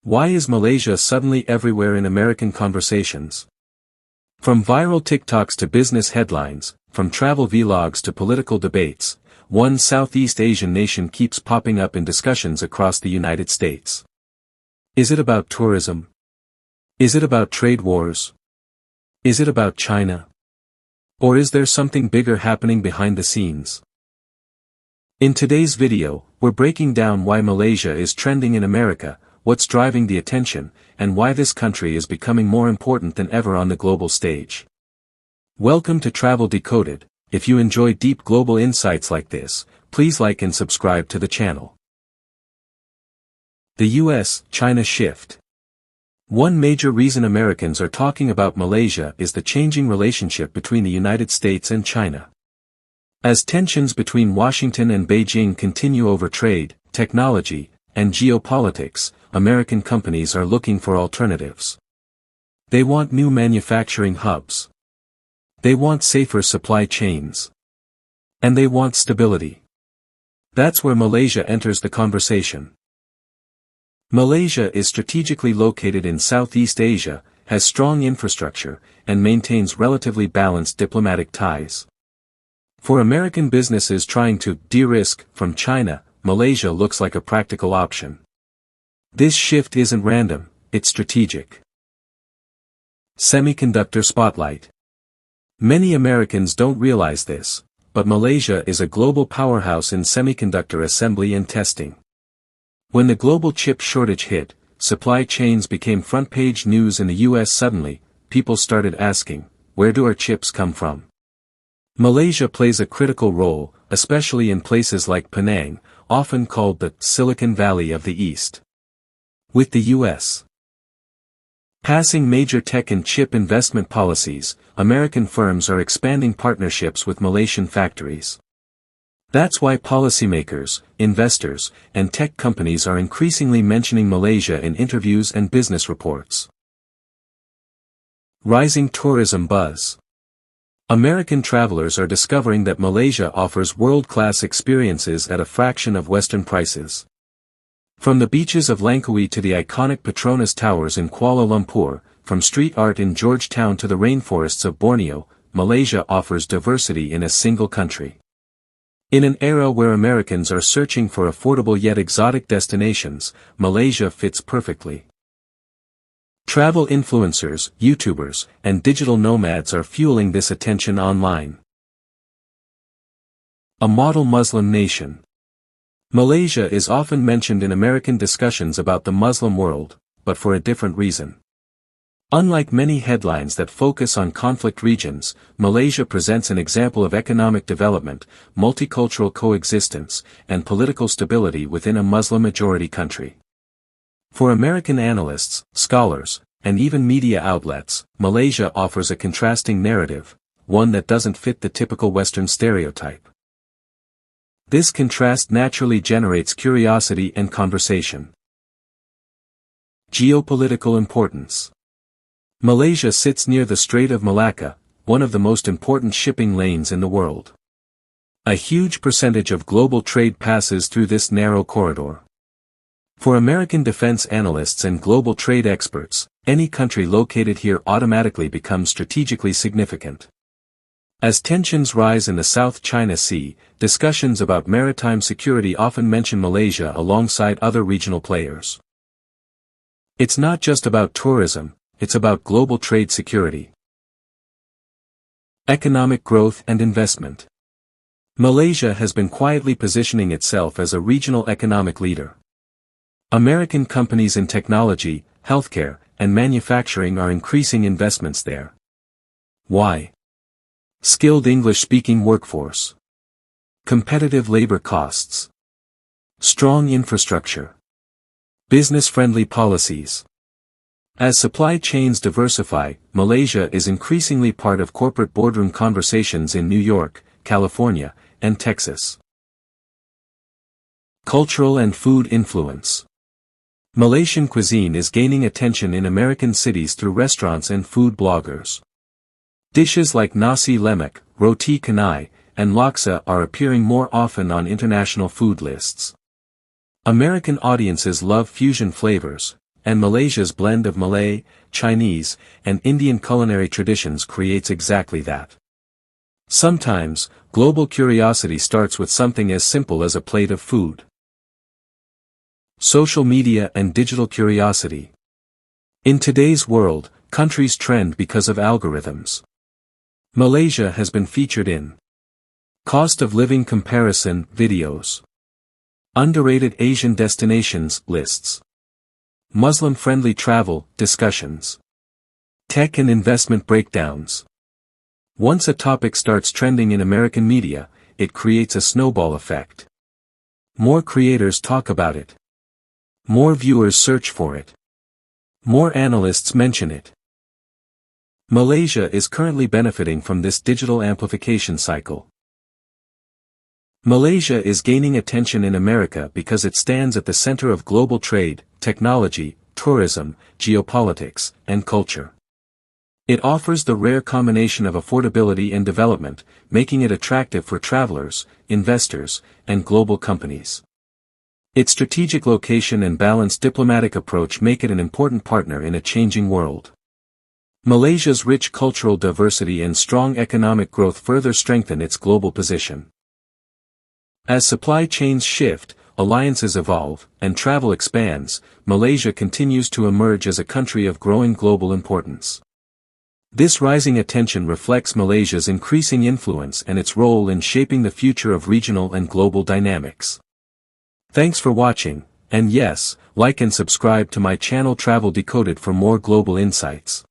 Why is Malaysia suddenly everywhere in American conversations? From viral TikToks to business headlines, from travel vlogs to political debates, one Southeast Asian nation keeps popping up in discussions across the United States. Is it about tourism? Is it about trade wars? Is it about China? Or is there something bigger happening behind the scenes? In today's video, we're breaking down why Malaysia is trending in America, what's driving the attention, and why this country is becoming more important than ever on the global stage. Welcome to Travel Decoded. If you enjoy deep global insights like this, please like and subscribe to the channel. The US-China shift. One major reason Americans are talking about Malaysia is the changing relationship between the United States and China. As tensions between Washington and Beijing continue over trade, technology, and geopolitics, American companies are looking for alternatives. They want new manufacturing hubs. They want safer supply chains. And they want stability. That's where Malaysia enters the conversation. Malaysia is strategically located in Southeast Asia, has strong infrastructure, and maintains relatively balanced diplomatic ties. For American businesses trying to de-risk from China, Malaysia looks like a practical option. This shift isn't random, it's strategic. Semiconductor spotlight. Many Americans don't realize this, but Malaysia is a global powerhouse in semiconductor assembly and testing. When the global chip shortage hit, supply chains became front-page news in the US. Suddenly, people started asking, where do our chips come from? Malaysia plays a critical role, especially in places like Penang, often called the Silicon Valley of the East. With the US passing major tech and chip investment policies, American firms are expanding partnerships with Malaysian factories. That's why policymakers, investors, and tech companies are increasingly mentioning Malaysia in interviews and business reports. Rising tourism buzz. American travelers are discovering that Malaysia offers world-class experiences at a fraction of Western prices. From the beaches of Langkawi to the iconic Petronas Towers in Kuala Lumpur, from street art in Georgetown to the rainforests of Borneo, Malaysia offers diversity in a single country. In an era where Americans are searching for affordable yet exotic destinations, Malaysia fits perfectly. Travel influencers, YouTubers, and digital nomads are fueling this attention online. A model Muslim nation. Malaysia is often mentioned in American discussions about the Muslim world, but for a different reason. Unlike many headlines that focus on conflict regions, Malaysia presents an example of economic development, multicultural coexistence, and political stability within a Muslim-majority country. For American analysts, scholars, and even media outlets, Malaysia offers a contrasting narrative, one that doesn't fit the typical Western stereotype. This contrast naturally generates curiosity and conversation. Geopolitical importance. Malaysia sits near the Strait of Malacca, one of the most important shipping lanes in the world. A huge percentage of global trade passes through this narrow corridor. For American defense analysts and global trade experts, any country located here automatically becomes strategically significant. As tensions rise in the South China Sea, discussions about maritime security often mention Malaysia alongside other regional players. It's not just about tourism, it's about global trade security. Economic growth and investment. Malaysia has been quietly positioning itself as a regional economic leader. American companies in technology, healthcare, and manufacturing are increasing investments there. Why? Skilled English-speaking workforce. Competitive labor costs. Strong infrastructure. Business-friendly policies. As supply chains diversify, Malaysia is increasingly part of corporate boardroom conversations in New York, California, and Texas. Cultural and food influence. Malaysian cuisine is gaining attention in American cities through restaurants and food bloggers. Dishes like nasi lemak, roti canai, and laksa are appearing more often on international food lists. American audiences love fusion flavors, and Malaysia's blend of Malay, Chinese, and Indian culinary traditions creates exactly that. Sometimes, global curiosity starts with something as simple as a plate of food. Social media and digital curiosity. In today's world, countries trend because of algorithms. Malaysia has been featured in cost of living comparison videos, underrated Asian destinations lists, Muslim-friendly travel discussions, tech and investment breakdowns. Once a topic starts trending in American media, it creates a snowball effect. More creators talk about it. More viewers search for it. More analysts mention it. Malaysia is currently benefiting from this digital amplification cycle. Malaysia is gaining attention in America because it stands at the center of global trade, technology, tourism, geopolitics, and culture. It offers the rare combination of affordability and development, making it attractive for travelers, investors, and global companies. Its strategic location and balanced diplomatic approach make it an important partner in a changing world. Malaysia's rich cultural diversity and strong economic growth further strengthen its global position. As supply chains shift, alliances evolve, and travel expands, Malaysia continues to emerge as a country of growing global importance. This rising attention reflects Malaysia's increasing influence and its role in shaping the future of regional and global dynamics. Thanks for watching, and yes, like and subscribe to my channel Travel Decoded for more global insights.